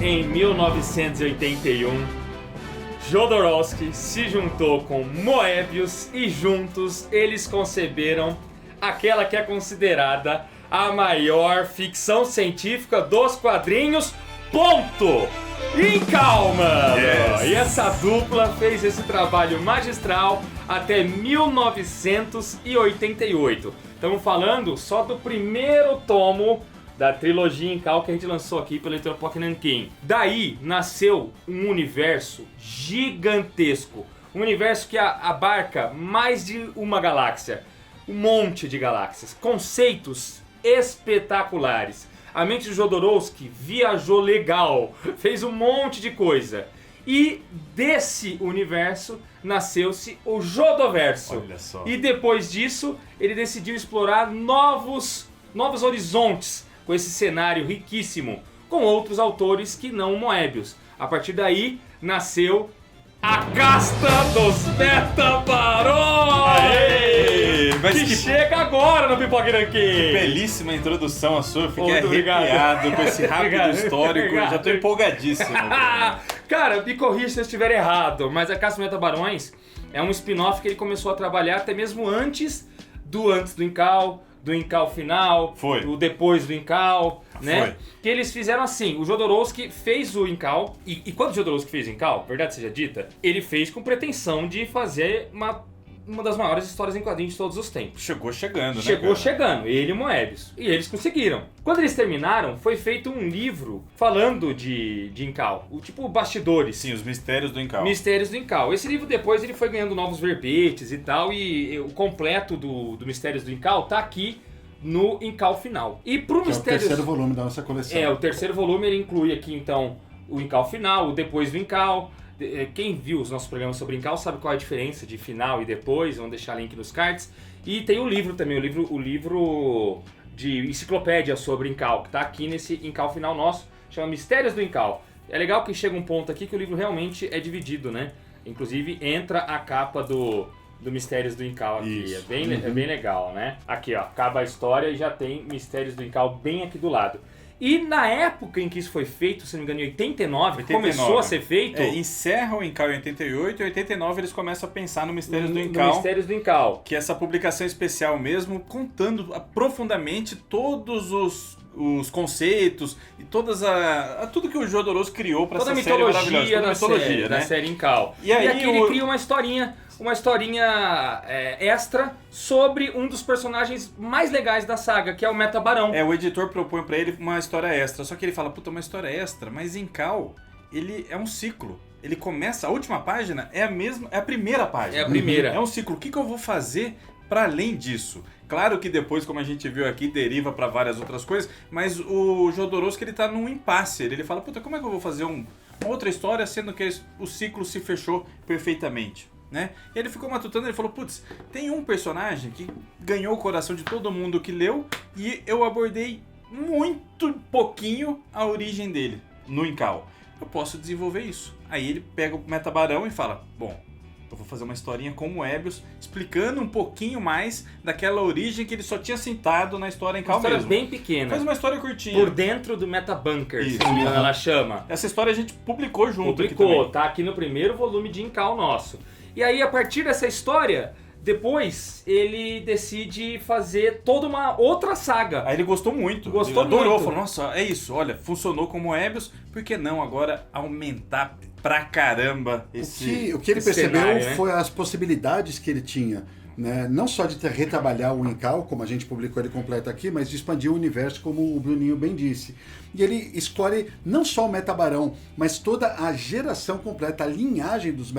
em 1981, Jodorowsky se juntou com Moebius e juntos eles conceberam aquela que é considerada a maior ficção científica dos quadrinhos, ponto! Incal, mano! Yes. E essa dupla fez esse trabalho magistral até 1988. Estamos falando só do primeiro tomo da trilogia Incal que a gente lançou aqui pela editora Pocket Nankin. Daí nasceu um universo gigantesco. Um universo que abarca mais de uma galáxia. Um monte de galáxias. Conceitos espetaculares. A mente do Jodorowsky viajou legal. Fez um monte de coisa. E desse universo nasceu-se o Jodoverso. Olha só. E depois disso, ele decidiu explorar novos horizontes com esse cenário riquíssimo, com outros autores que não Moebius. A partir daí, nasceu a Casta dos Metabarões! Aê! Mas Que chega agora no Pipoca Nankin! belíssima introdução a sua, fiquei Muito obrigado. arrepiado com esse rápido Obrigado. histórico, Obrigado. já tô empolgadíssimo. Cara, me corrija se eu estiver errado, mas a Casta dos Metabarões é um spin-off que ele começou a trabalhar até mesmo antes do Incal, do Incal final, Foi. do depois do Incal, né? Foi. Que eles fizeram assim, o Jodorowsky fez o Incal, e quando o Jodorowsky fez o Incal, verdade seja dita, ele fez com pretensão de fazer uma das maiores histórias em quadrinhos de todos os tempos. Chegou chegando, né? Chegou cara? chegando, ele e o Moebius. E eles conseguiram. Quando eles terminaram, foi feito um livro falando de Incal. Tipo bastidores. Sim, os mistérios do Incal. Mistérios do Incal. Esse livro depois ele foi ganhando novos verbetes e tal. E o completo do Mistérios do Incal tá aqui no Incal final. E pro Que é o Mistérios... terceiro volume da nossa coleção. o terceiro volume ele inclui aqui então o Incal final, o depois do Incal. Quem viu os nossos programas sobre Incal sabe qual é a diferença de final e depois, vamos deixar link nos cards. E tem o livro também, o livro de enciclopédia sobre Incal, que tá aqui nesse Incal final nosso, chama Mistérios do Incal. É legal que chega um ponto aqui que o livro realmente é dividido, né? Inclusive entra a capa do Mistérios do Incal aqui, Isso. é bem legal, né? Aqui ó, acaba a história e já tem Mistérios do Incal bem aqui do lado. E na época em que isso foi feito, se não me engano, em 89, começou a ser feito... encerra o Incal em 88 e em 89 eles começam a pensar no Mistérios do no Incal. Mistérios do Incal. Que é essa publicação especial mesmo, contando profundamente todos os conceitos e tudo que o Jodorowsky criou para essa série maravilhosa. Toda a mitologia da série Incal. E aí aqui ele cria uma historinha extra sobre um dos personagens mais legais da saga, que é o Metabarão. O editor propõe pra ele uma história extra, só que ele fala, puta, uma história extra, mas Incal, ele é um ciclo. Ele começa, a última página é a primeira página. É a primeira. É um ciclo. O que eu vou fazer para além disso? Claro que depois, como a gente viu aqui, deriva para várias outras coisas, mas o Jodorowsky, ele tá num impasse. Ele fala, puta, como é que eu vou fazer uma outra história, sendo que o ciclo se fechou perfeitamente? Né? E ele ficou matutando, ele falou, putz, tem um personagem que ganhou o coração de todo mundo que leu e eu abordei muito pouquinho a origem dele no Incal. Eu posso desenvolver isso. Aí ele pega o Metabarão e fala, bom, eu vou fazer uma historinha com o Moebius, explicando um pouquinho mais daquela origem que ele só tinha citado na história Incal Uma história mesmo. bem pequena. Faz uma história curtinha. Por dentro do Metabunker, Isso. se não me engano, ela chama. Essa história a gente publicou junto aqui Publicou, também. tá aqui no primeiro volume de Incal nosso. E aí, a partir dessa história, depois ele decide fazer toda uma outra saga. Aí ele gostou muito. Gostou ele adorou, muito. falou, nossa, é isso, olha, funcionou com o Moebius, por que não agora aumentar pra caramba esse... O que ele esse percebeu cenário, né? foi as possibilidades que ele tinha. Né? Não só de retrabalhar o Incal, como a gente publicou ele completo aqui, mas de expandir o universo, como o Bruninho bem disse. E ele escolhe não só o Metabarão, mas toda a geração completa, a linhagem dos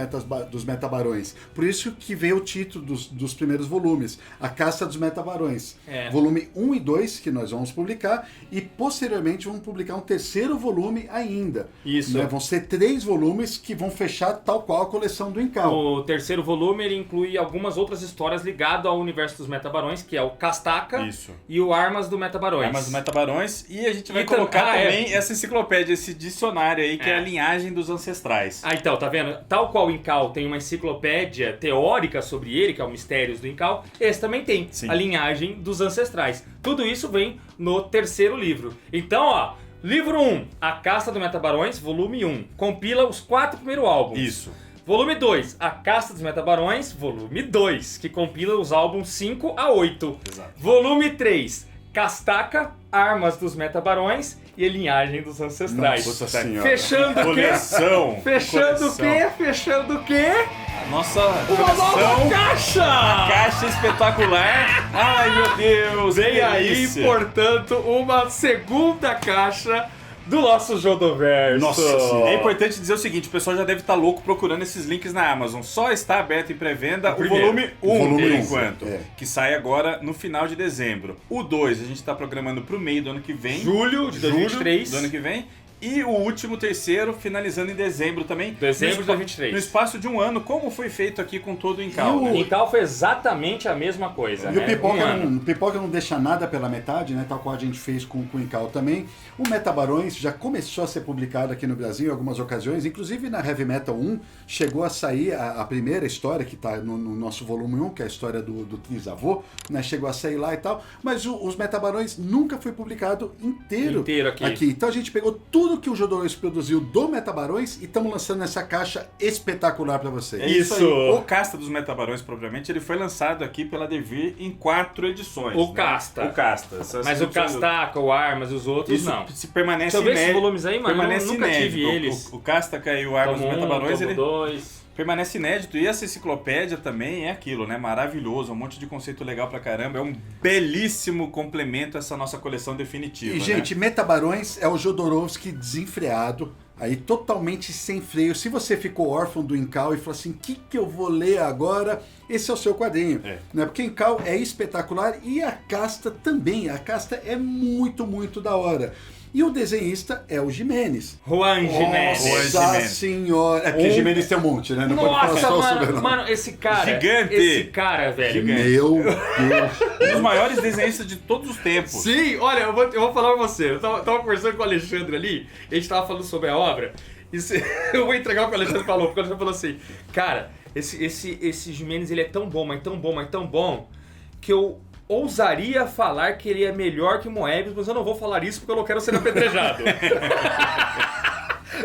Metabarões. Por isso que veio o título dos primeiros volumes, A Caça dos Metabarões. Volume 1 e 2, que nós vamos publicar, e posteriormente vamos publicar um terceiro volume ainda. Isso. Né? Vão ser 3 volumes que vão fechar tal qual a coleção do Incal. O terceiro volume ele inclui algumas outras histórias ligadas ao universo dos Metabarões, que é o Castaca e o Armas do Metabarões. Armas do Metabarões. E a gente vai colocar também essa enciclopédia, esse dicionário aí, que é a linhagem dos ancestrais. Ah, então, tá vendo? Tal qual o Incal tem uma enciclopédia teórica sobre ele, que é o Mistérios do Incal, esse também tem a linhagem dos ancestrais. Tudo isso vem no terceiro livro. Então, ó, Livro 1, A Casta dos Metabarões, volume 1. Compila os 4 primeiros álbuns. Isso. Volume 2, A Casta dos Metabarões, volume 2, que compila os álbuns 5 a 8. Exato. Volume 3, Castaca, Armas dos Metabarões e a Linhagem dos Ancestrais. Nossa senhora. Fechando o quê? Coleção. Fechando o quê? Fechando o quê? Nossa Uma nova coleção. caixa! Caixa espetacular. Ai, meu Deus. Vem que aí, delícia. portanto, uma segunda caixa do nosso Jodoverso. Nossa Senhora. É importante dizer o seguinte, o pessoal já deve estar louco procurando esses links na Amazon. Só está aberto em pré-venda o primeiro. volume 1, Volume por 1, enquanto, é. que sai agora no final de dezembro. O 2 a gente está programando para o meio do ano que vem. Julho de 2023. do ano que vem. E o último, terceiro, finalizando em dezembro também. Dezembro de No 2023. espaço de um ano, como foi feito aqui com todo o Incal. E o- né? Então foi exatamente a mesma coisa, E né? o Pipoca, Um ano. o Pipoca não deixa nada pela metade, né? Tal qual a gente fez com o Incal também. O Metabarões já começou a ser publicado aqui no Brasil em algumas ocasiões, inclusive na Heavy Metal 1 chegou a sair a primeira história que está no nosso volume 1, que é a história do trisavô, né? Chegou a sair lá e tal, mas os Metabarões nunca foi publicado inteiro Aqui. Então a gente pegou tudo que o Jodorowsky produziu do Metabarões e estamos lançando essa caixa espetacular para vocês. É isso aí. Isso. O Casta dos Metabarões, propriamente, ele foi lançado aqui pela Devir em 4 edições. O né? Casta. O Casta. Essas Mas o edições- Castaca, o Armas e os outros, Isso não. se permanece Deixa eu ver esses inédito. volumes aí, mano. Permanece Eu nunca tive inédito. eles. O Castaca e o Armas dos Tomo 1, Metabarões, tomo ele 2. permanece inédito. E essa enciclopédia também é aquilo, né? Maravilhoso, um monte de conceito legal pra caramba. É um belíssimo complemento a essa nossa coleção definitiva. E, gente, Metabarões é o Jodorowsky desenfreado, aí totalmente sem freio. Se você ficou órfão do Incal e falou assim, o que eu vou ler agora? Esse é o seu quadrinho. É. Né? Porque Incal é espetacular e a Casta também. A Casta é muito, muito da hora. E o desenhista é o Jimenez. Juan Jimenez. Juan Nossa Jimenez. senhora! É porque Jimenez tem um monte, né? Não pode falar Nossa, só o mano, sobrenome. mano, esse cara. Gigante. Esse cara, velho. Gigante. Meu Deus! Um dos maiores desenhistas de todos os tempos. Sim, olha, eu vou falar pra você. Eu tava conversando com o Alexandre ali, a gente tava falando sobre a obra. Eu vou entregar o que o Alexandre falou, porque o Alexandre falou assim, cara, esse Jimenez ele é tão bom, mas tão bom, mas tão bom, que eu ousaria falar que ele é melhor que Moebius, mas eu não vou falar isso porque eu não quero ser apedrejado.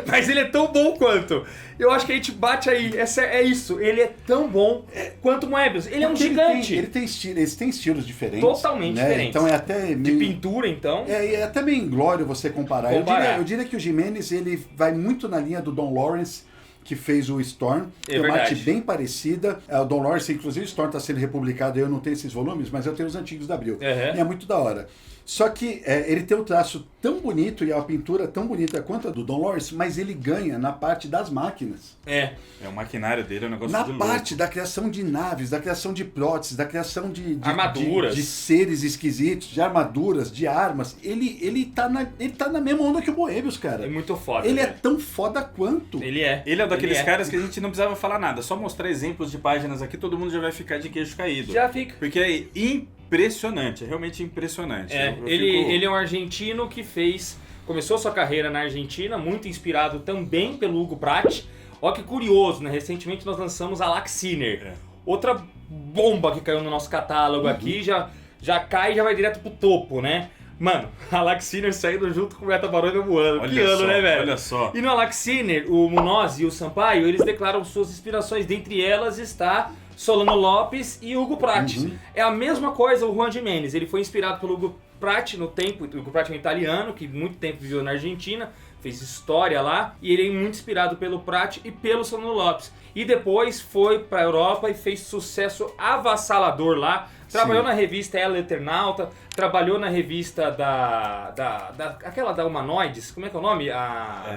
Mas ele é tão bom quanto. Eu acho que a gente bate aí. É isso. Ele é tão bom quanto Moebius. Ele é um Porque gigante. Eles têm estilos diferentes. Totalmente né? diferentes. Então é até De meio... pintura, então. É até meio inglório você comparar. Comparar. Eu diria que o Jimenez ele vai muito na linha do Don Lawrence, que fez o Storm. É Tem uma verdade. arte bem parecida. O Don Lawrence, inclusive, o Storm está sendo republicado. Eu não tenho esses volumes, mas eu tenho os antigos da Abril. Uhum. E é muito da hora. Só que ele tem um traço tão bonito e a pintura tão bonita quanto a do Don Lawrence, mas ele ganha na parte das máquinas. É. É o maquinário dele, é um negócio Na de parte louco. da criação de naves, da criação de próteses, da criação de Armaduras. de seres esquisitos, de armaduras, de armas, ele tá na mesma onda que o Moebius, cara. É muito foda. Ele é velho. tão foda quanto. Ele é. Ele é daqueles Ele caras que a gente não precisava falar nada. Só mostrar exemplos de páginas aqui, todo mundo já vai ficar de queixo caído. Já fica. Porque é impressionante, é realmente impressionante. Eu ele, fico- ele é um argentino que começou sua carreira na Argentina, muito inspirado também pelo Hugo Pratt. Olha que curioso, né? Recentemente nós lançamos a Laxiner. É. Outra bomba que caiu no nosso catálogo aqui, já cai e já vai direto pro topo, né? Mano, a Laxiner saindo junto com o Metabarões voando. Olha Que ano, só, né, velho? olha só. E no Alaxiner, o Munoz e o Sampaio, eles declaram suas inspirações. Dentre elas está Solano Lopes e Hugo Pratt. É a mesma coisa o Juan Jimenez. Ele foi inspirado pelo Hugo Pratt no tempo. O Hugo Pratt é um italiano que muito tempo viveu na Argentina, fez história lá. E ele é muito inspirado pelo Pratt e pelo Solano Lopes. E depois foi pra Europa e fez sucesso avassalador lá. Trabalhou na revista Ela Eternauta, trabalhou na revista aquela da Humanoides, como é que é o nome?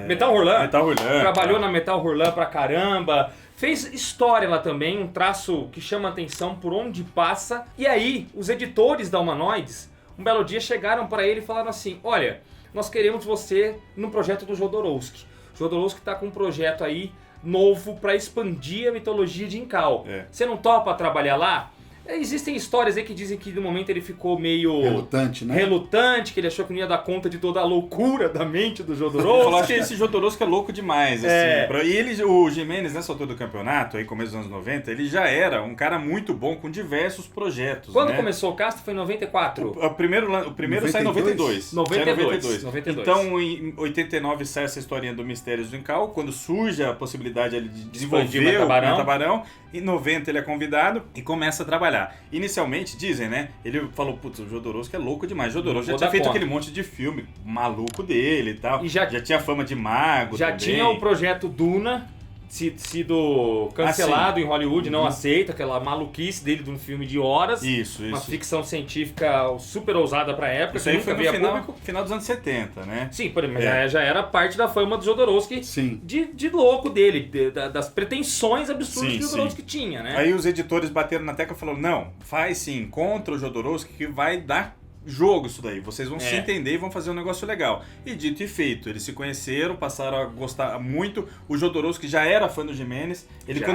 Metal Hurlan. Metal Hurlan. Trabalhou na Metal Hurlan pra caramba. Fez história lá também, um traço que chama atenção por onde passa. E aí, os editores da Humanoides, um belo dia chegaram pra ele e falaram assim, olha, nós queremos você no projeto do Jodorowsky. O Jodorowsky tá com um projeto aí novo pra expandir a mitologia de Incal. É. Você não topa trabalhar lá? Existem histórias aí que dizem que no momento ele ficou meio... Relutante, né? Relutante, que ele achou que não ia dar conta de toda a loucura da mente do Eu Jodorowsky. acho que esse Jodorowsky é louco demais, assim. E ele, o Giménez, nessa altura do campeonato, aí começo dos anos 90, ele já era um cara muito bom com diversos projetos. Quando né? começou o Castro foi em 94. O primeiro sai em 92. 92. Então, em 89 sai essa historinha do Mistérios do Incal, quando surge a possibilidade de desenvolver o Metabarão. Em 90 ele é convidado e começa a trabalhar. Inicialmente, dizem, né? Ele falou, putz, o Jodorowsky é louco demais. O Jodorowsky já tinha feito aquele monte de filme maluco dele e tal. E já tinha fama de mago já também. tinha o projeto Duna sido cancelado em Hollywood, não aceita aquela maluquice dele de um filme de horas. Isso. Uma ficção científica super ousada pra época. Isso aí foi no final dos anos 70, né? Sim, mas já era parte da fama do Jodorowsky. Sim. De louco dele, das pretensões absurdas que o Jodorowsky tinha, né? Aí os editores bateram na tecla e falaram, não, faz sim, contra o Jodorowsky que vai dar jogo isso daí, vocês vão se entender e vão fazer um negócio legal. E dito e feito, eles se conheceram, passaram a gostar muito. O Jodorowsky já era fã do Giménez.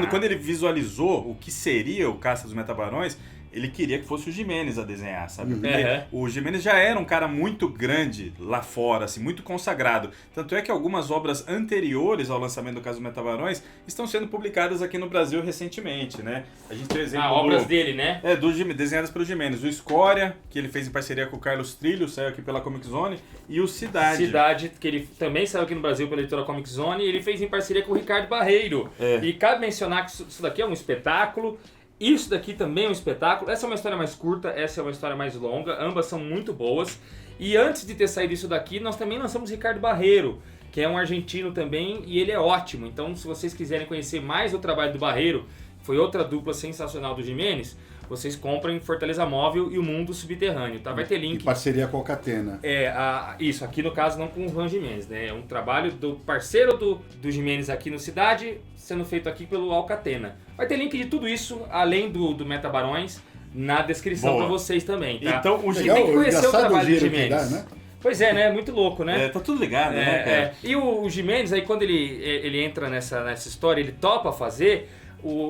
Quando ele visualizou o que seria o Caça dos Metabarões, ele queria que fosse o Giménez a desenhar, sabe? Porque o Giménez já era um cara muito grande lá fora, assim, muito consagrado. Tanto é que algumas obras anteriores ao lançamento do Caça dos Metabarões estão sendo publicadas aqui no Brasil recentemente, né? A gente tem exemplo obras dele, né? Desenhadas pelo Giménez. O Escória, que ele fez em parceria com o Carlos Trillo, saiu aqui pela Comic Zone, e o Cidade. Cidade, que ele também saiu aqui no Brasil pela editora Comic Zone, e ele fez em parceria com o Ricardo Barreiro. E cabe mencionar que isso daqui é um espetáculo. Isso daqui também é um espetáculo. Essa é uma história mais curta, essa é uma história mais longa. Ambas são muito boas. E antes de ter saído isso daqui, nós também lançamos Ricardo Barreiro, que é um argentino também, e ele é ótimo. Então, se vocês quiserem conhecer mais o trabalho do Barreiro, foi outra dupla sensacional do Giménez, vocês comprem Fortaleza Móvel e o Mundo Subterrâneo, tá? Vai ter link. Em parceria com a Alcatena. Isso, aqui no caso não com o Juan Giménez, né? É um trabalho do parceiro do Giménez aqui no Cidade, sendo feito aqui pelo Alcatena. Vai ter link de tudo isso, além do Metabarões, na descrição para vocês também, tá? Então, o Giménez tem que conhecer o trabalho do Giménez. Né? Pois é, né? Muito louco, né? Tá tudo ligado, né, cara? E o Giménez, aí quando ele entra nessa história, ele topa fazer...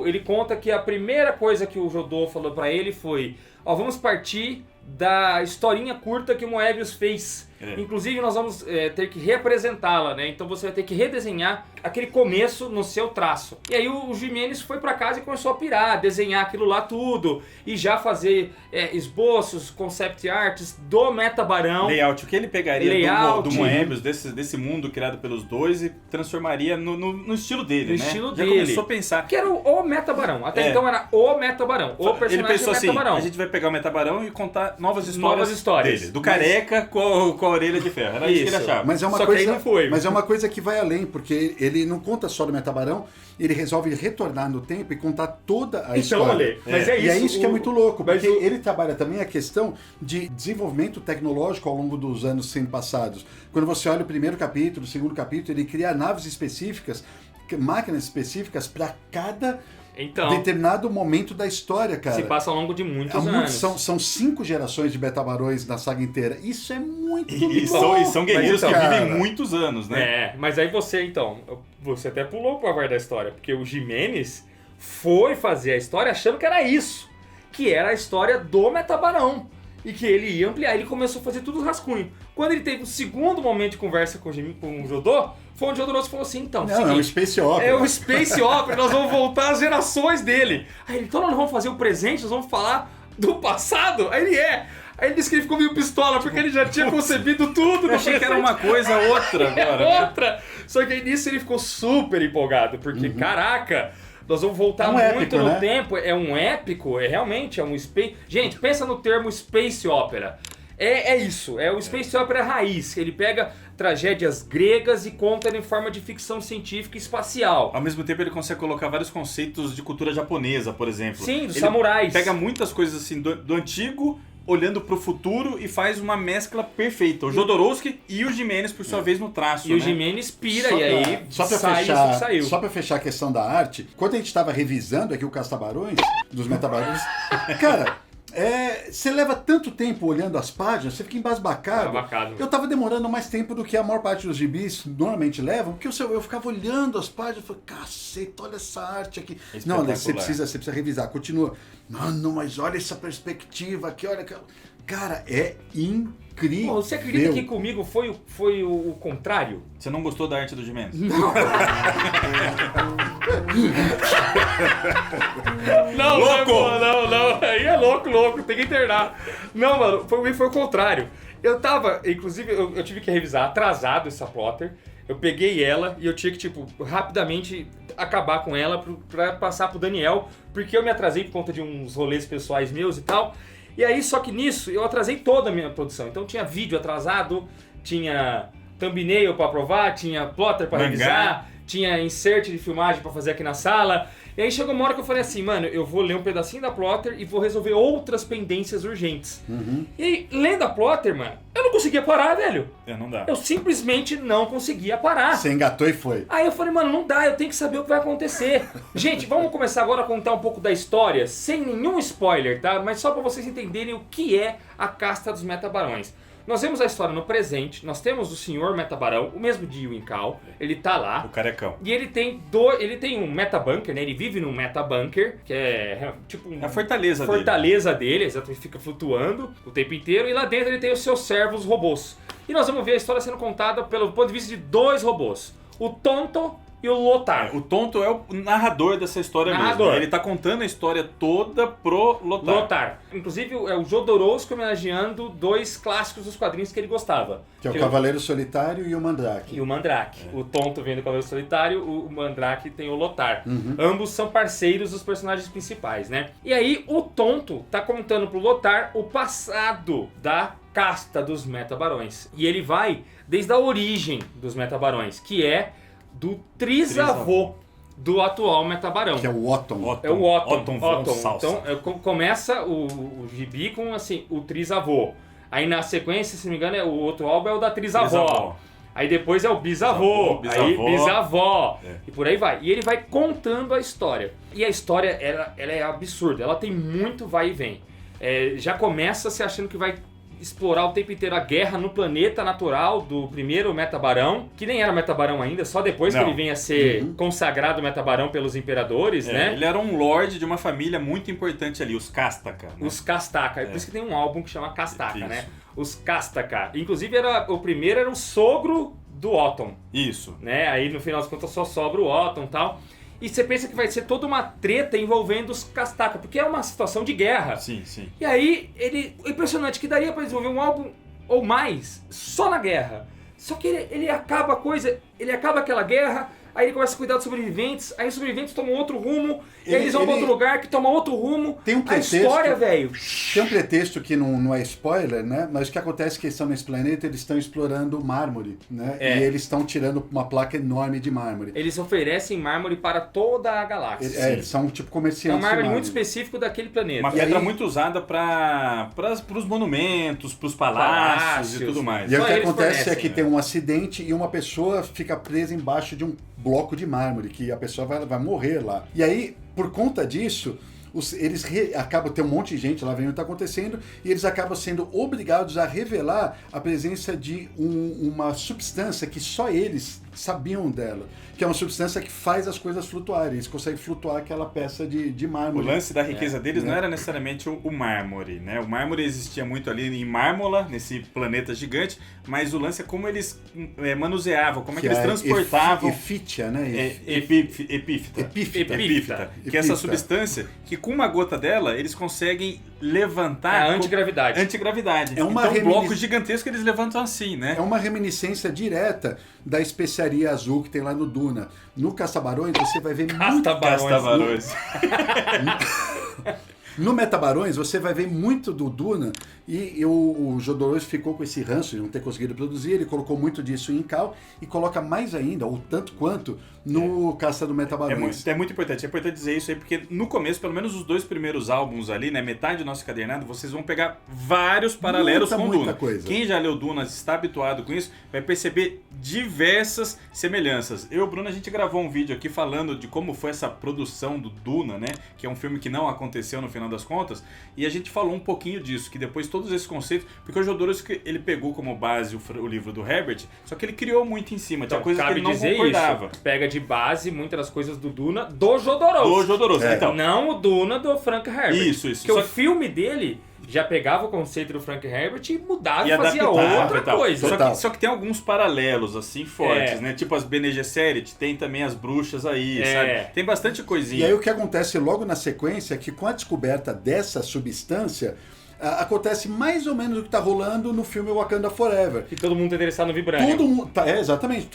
Ele conta que a primeira coisa que o Jodô falou pra ele foi: vamos partir da historinha curta que o Moebius fez. Inclusive nós vamos ter que reapresentá-la, né? Então você vai ter que redesenhar aquele começo no seu traço. E aí o Giménez foi pra casa e começou a pirar, desenhar aquilo lá tudo e já fazer esboços, concept arts do Metabarão. Layout, o que ele pegaria do Moebius, desse mundo criado pelos dois, e transformaria no estilo dele, no né? estilo já dele. começou a pensar. Que era o Metabarão. Até então era o Metabarão, o personagem ele pensou do Metabarão. Assim, a gente vai pegar o Metabarão e contar novas histórias dele. Do careca com a orelha de ferro. Era isso que ele achava. Mas é uma Só coisa, que aí não foi. Mas é uma coisa que vai além, porque ele não conta só do Metabarão, ele resolve retornar no tempo e contar toda a história. Ale, mas E é isso que é muito louco, porque ele trabalha também a questão de desenvolvimento tecnológico ao longo dos anos sendo passados. Quando você olha o primeiro capítulo, o segundo capítulo, ele cria naves específicas, máquinas específicas para cada determinado momento da história, cara. Se passa ao longo de muitos anos. São 5 gerações de Betabarões na saga inteira. Isso é muito E são guerreiros que vivem muitos anos, né? Mas aí você até pulou pra parte da história, porque o Giménez foi fazer a história achando que era isso, que era a história do Metabarão, e que ele ia ampliar. Ele começou a fazer tudo rascunho. Quando ele teve o segundo momento de conversa com o Jodô, foi onde o Jodorowsky falou assim, então, é um Space Opera. É o Space Opera, nós vamos voltar às gerações dele. Aí ele, então nós vamos fazer o presente, nós vamos falar do passado? Aí ele disse que ele ficou meio pistola, porque ele já tinha concebido tudo. Eu achei que era uma coisa, outra agora. Outra! Só que aí nisso ele ficou super empolgado, porque, caraca, nós vamos voltar muito épico, no né? tempo. É um épico, realmente um space... Gente, pensa no termo Space Opera. É isso, é o Space Opera raiz. Ele pega tragédias gregas e conta em forma de ficção científica e espacial. Ao mesmo tempo ele consegue colocar vários conceitos de cultura japonesa, por exemplo. Sim, dos samurais. Pega muitas coisas assim do antigo, olhando pro futuro, e faz uma mescla perfeita. O Jodorowsky e o Giménez, por sua vez, no traço. E o Giménez pira, só pra sai fechar, isso que saiu. Só pra fechar a questão da arte, quando a gente tava revisando aqui o Caça-Barões, dos Metabarões, cara... Você leva tanto tempo olhando as páginas, você fica embasbacado. Eu tava demorando mais tempo do que a maior parte dos gibis normalmente levam, porque eu ficava olhando as páginas e falei, caceta, olha essa arte aqui. Não, você precisa revisar. Continua. Mano, mas olha essa perspectiva aqui, olha. Cara, é incrível. Pô, você acredita que comigo foi o contrário? Você não gostou da arte do Gimenez? Não. Não. Aí é louco, tem que internar. Não, mano, foi o contrário. Eu tava, inclusive, eu tive que revisar atrasado essa plotter. Eu peguei ela e eu tinha que, tipo, rapidamente acabar com ela pra passar pro Daniel, porque eu me atrasei por conta de uns rolês pessoais meus e tal. E aí, só que nisso, eu atrasei toda a minha produção. Então tinha vídeo atrasado, tinha thumbnail pra aprovar, tinha plotter pra revisar, tinha insert de filmagem pra fazer aqui na sala. E aí chegou uma hora que eu falei assim, mano, eu vou ler um pedacinho da plotter e vou resolver outras pendências urgentes. E aí, lendo a plotter, mano, eu não conseguia parar, velho. Não dá. Eu simplesmente não conseguia parar. Você engatou e foi. Aí eu falei, mano, não dá, eu tenho que saber o que vai acontecer. Gente, vamos começar agora a contar um pouco da história, sem nenhum spoiler, tá? Mas só pra vocês entenderem o que é a casta dos Metabarões. Nós vemos a história no presente, nós temos o senhor Metabarão, o mesmo de Ewing Kall, ele tá lá. O carecão. E ele tem um metabunker, né? Ele vive num metabunker, que é tipo a fortaleza dele, exatamente, fica flutuando o tempo inteiro. E lá dentro ele tem os seus servos robôs. E nós vamos ver a história sendo contada pelo ponto de vista de dois robôs. O Tonto e o Lothar. O Tonto é o narrador dessa história mesmo. Ele tá contando a história toda pro Lothar. Inclusive é o Jodorowsky homenageando dois clássicos dos quadrinhos que ele gostava. Que é o Cavaleiro Solitário e o Mandrake. O Tonto vem do Cavaleiro Solitário, o Mandrake tem o Lothar. Ambos são parceiros dos personagens principais, né? E aí o Tonto tá contando pro Lothar o passado da casta dos Metabarões. E ele vai desde a origem dos Metabarões, que é do trisavô do atual Metabarão. Que é o Otton. É o Otton. Então começa o gibi com assim, o trisavô. Aí na sequência, se não me engano, o outro álbum é o da trisavó. Aí depois é o bisavô. Aí bisavó. E por aí vai. E ele vai contando a história. E a história, ela é absurda. Ela tem muito vai e vem. Já começa se achando que vai explorar o tempo inteiro a guerra no planeta natural do primeiro Metabarão, que nem era Metabarão ainda, só depois que ele vem a ser consagrado Metabarão pelos imperadores, né? Ele era um lorde de uma família muito importante ali, os Castaka. Né? Os Castaka, é por isso que tem um álbum que chama Castaka, né? Os Castaka. Inclusive, o primeiro era o sogro do Otton. Isso. Né? Aí, no final das contas, só sobra o Otton e tal. E você pensa que vai ser toda uma treta envolvendo os Castaka, porque é uma situação de guerra. Sim. E aí, o impressionante que daria pra desenvolver um álbum ou mais só na guerra. Só que ele acaba a coisa, ele acaba aquela guerra, aí ele começa a cuidar dos sobreviventes, aí os sobreviventes tomam outro rumo, e aí eles vão pra outro lugar que toma outro rumo. Tem um pretexto, a história, velho. Tem um pretexto que não é spoiler, né? Mas o que acontece é que eles estão nesse planeta, eles estão explorando mármore, né? E eles estão tirando uma placa enorme de mármore. Eles oferecem mármore para toda a galáxia. Eles são tipo comerciantes. É um mármore muito específico daquele planeta. Uma pedra muito usada para os monumentos, para os palácios e tudo mais. E aí o que acontece é que tem um acidente e uma pessoa fica presa embaixo de um bloco de mármore, que a pessoa vai morrer lá. E aí, por conta disso, eles acabam, tem um monte de gente lá vendo o que está acontecendo, e eles acabam sendo obrigados a revelar a presença de uma substância que só eles sabiam dela, que é uma substância que faz as coisas flutuarem. Eles conseguem flutuar aquela peça de mármore. O lance da riqueza deles não era necessariamente o mármore, né? O mármore existia muito ali em Mármola, nesse planeta gigante, mas o lance é como eles manuseavam, como que eles transportavam... Efítia, né? Epífita. Que é essa substância que com uma gota dela eles conseguem levantar... A antigravidade. Antigravidade. Então um bloco gigantesco eles levantam assim, né? É uma reminiscência direta da especiaria azul que tem lá no Duna. No Caça-Barões você vai ver Caça-Barões. No Metabarões você vai ver muito do Duna, e o Jodorowsky ficou com esse ranço de não ter conseguido produzir. Ele colocou muito disso em Kall e coloca mais ainda, ou tanto quanto, no Caça do Metabarões. É muito importante. É importante dizer isso aí, porque no começo, pelo menos os 2 primeiros álbuns ali, né, metade do nosso encadernado, vocês vão pegar vários paralelos com Duna. Coisa. Quem já leu Duna, está habituado com isso, vai perceber diversas semelhanças. Eu e o Bruno, a gente gravou um vídeo aqui falando de como foi essa produção do Duna, né, que é um filme que não aconteceu no final final das contas, e a gente falou um pouquinho disso, que depois todos esses conceitos, porque o Jodorowsky, ele pegou como base o livro do Herbert, só que ele criou muito em cima, tinha coisas que ele não concordava. Isso, pega de base muitas das coisas do Duna do Jodorowsky. Do Jodorowsky, então. Não o Duna do Frank Herbert. Isso. Porque o filme dele já pegava o conceito do Frank Herbert e mudava e fazia adaptava outra coisa. Só que tem alguns paralelos, assim, fortes, né? Tipo as Bene Gesserit, tem também as bruxas aí, sabe? Tem bastante coisinha. E aí o que acontece logo na sequência é que com a descoberta dessa substância, acontece mais ou menos o que está rolando no filme Wakanda Forever. E todo mundo tá interessado no Vibranium. Todo mundo, exatamente.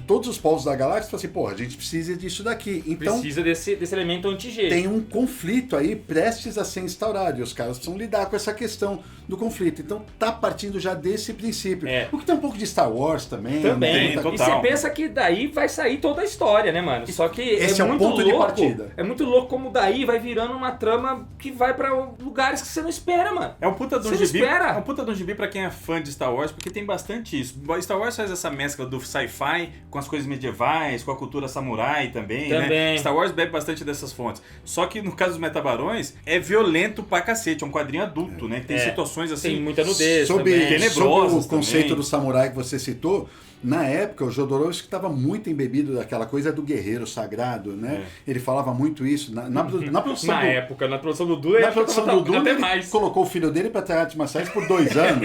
Todos os povos da galáxia falam assim, porra, a gente precisa disso daqui. Então, precisa desse elemento anti-G. Tem um conflito aí prestes a ser instaurado e os caras precisam lidar com essa questão do conflito. Então tá partindo já desse princípio. O que tem um pouco de Star Wars também. Também. Né? E você pensa que daí vai sair toda a história, né, mano? Só que esse é o muito ponto louco, de partida. É muito louco como daí vai virando uma trama que vai pra lugares que você não espera, mano. É um puta de um Você gibi. espera. É um puta de um gibi pra quem é fã de Star Wars, porque tem bastante isso. Star Wars faz essa mescla do sci-fi com as coisas medievais, com a cultura samurai também, né? Star Wars bebe bastante dessas fontes. Só que no caso dos Metabarões, é violento pra cacete. É um quadrinho adulto, né? Que tem situações assim... Tem muita nudez sobre tenebrosas o conceito também. do samurai que você citou, na época o Jodorowsky estava muito embebido daquela coisa do guerreiro sagrado, né? Ele falava muito isso na produção na produção do Duna, na produção do Duna, até ele mais. colocou o filho dele para ter artes marciais por 2 anos.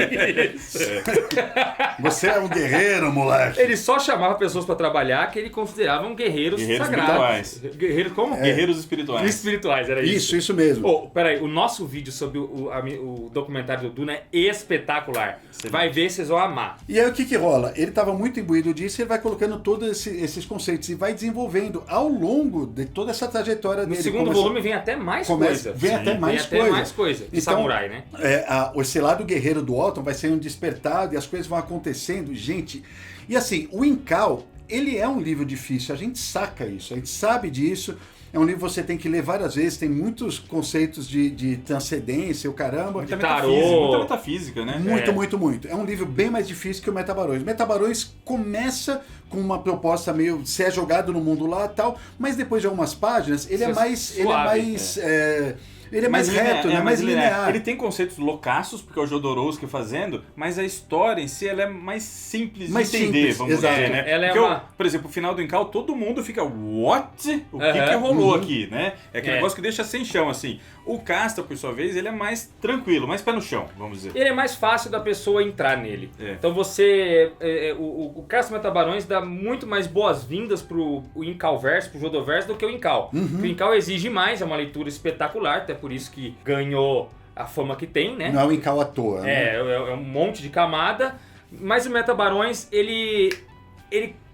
Você é um guerreiro, moleque. Ele só chamava pessoas para trabalhar que ele considerava um guerreiros sagrados. Espirituais. Guerreiros como? Guerreiros espirituais. Espirituais, era isso. Isso mesmo. Peraí, o nosso vídeo sobre o documentário do Duna é espetacular. Vai ver, vocês vão amar. E aí o que rola? Ele estava muito imbuído disso e ele vai colocando todos esses conceitos e vai desenvolvendo ao longo de toda essa trajetória dele. No segundo volume vem até mais coisa. Vem até mais coisa. De samurai, né? Esse lado guerreiro do Alton vai sendo despertado e as coisas vão acontecendo. Gente, e assim, o Incal, ele é um livro difícil, a gente saca isso, a gente sabe disso. É um livro que você tem que ler várias vezes, tem muitos conceitos de transcendência, o caramba. Muita metafísica, né? Muito. É um livro bem mais difícil que o Metabarões. Metabarões começa com uma proposta meio ser jogado no mundo lá e tal, mas depois de algumas páginas, ele é mais reto, né? Mais linear. Ele tem conceitos loucaços, porque é o Jodorowsky fazendo, mas a história em si ela é mais simples de entender, vamos dizer, né? Porque, por exemplo, o final do Incal, todo mundo fica, what? O que rolou aqui, né? É aquele negócio que deixa sem chão, assim. O Castle, por sua vez, ele é mais tranquilo, mais pé no chão, vamos dizer. Ele é mais fácil da pessoa entrar nele. Então você... o Castle Metabarões dá muito mais boas-vindas pro Incalverso, pro Jodoverso, do que o Incal. O Incal exige mais, é uma leitura espetacular, até por isso que ganhou a fama que tem, né? Não é o Incal à toa, né? É um monte de camada, mas o Metabarões, ele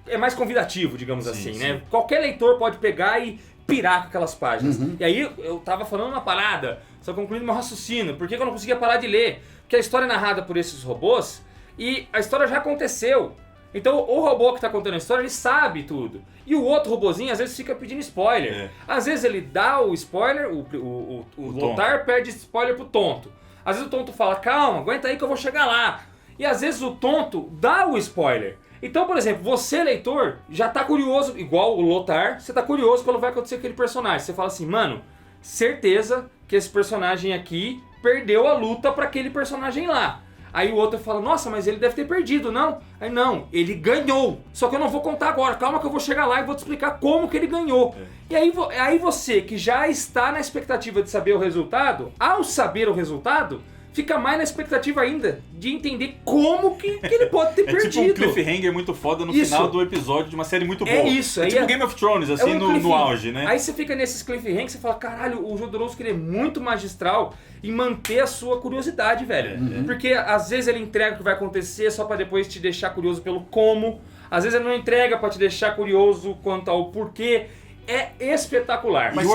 é mais convidativo, digamos assim, né? Qualquer leitor pode pegar e pirar com aquelas páginas. E aí eu tava falando uma parada, só concluindo meu raciocínio. Por que eu não conseguia parar de ler? Porque a história é narrada por esses robôs e a história já aconteceu. Então o robô que tá contando a história, ele sabe tudo. E o outro robozinho às vezes fica pedindo spoiler. Às vezes ele dá o spoiler, o Lothar pede spoiler pro tonto. Às vezes o tonto fala, calma, aguenta aí que eu vou chegar lá. E às vezes o tonto dá o spoiler. Então, por exemplo, você, leitor, já tá curioso, igual o Lothar, você tá curioso quando vai acontecer aquele personagem. Você fala assim, mano, certeza que esse personagem aqui perdeu a luta pra aquele personagem lá. Aí o outro fala, nossa, mas ele deve ter perdido, não? Aí não, ele ganhou. Só que eu não vou contar agora, calma que eu vou chegar lá e vou te explicar como que ele ganhou. E aí você, que já está na expectativa de saber o resultado, ao saber o resultado, fica mais na expectativa ainda de entender como que ele pode ter perdido. Tipo um cliffhanger muito foda no final do episódio de uma série muito boa. É isso. É tipo Game of Thrones, assim, no auge, né? Aí você fica nesses cliffhangers e fala, caralho, o Jodorowsky ele é muito magistral em manter a sua curiosidade, velho. Porque às vezes ele entrega o que vai acontecer só pra depois te deixar curioso pelo como. Às vezes ele não entrega pra te deixar curioso quanto ao porquê. É espetacular. Mas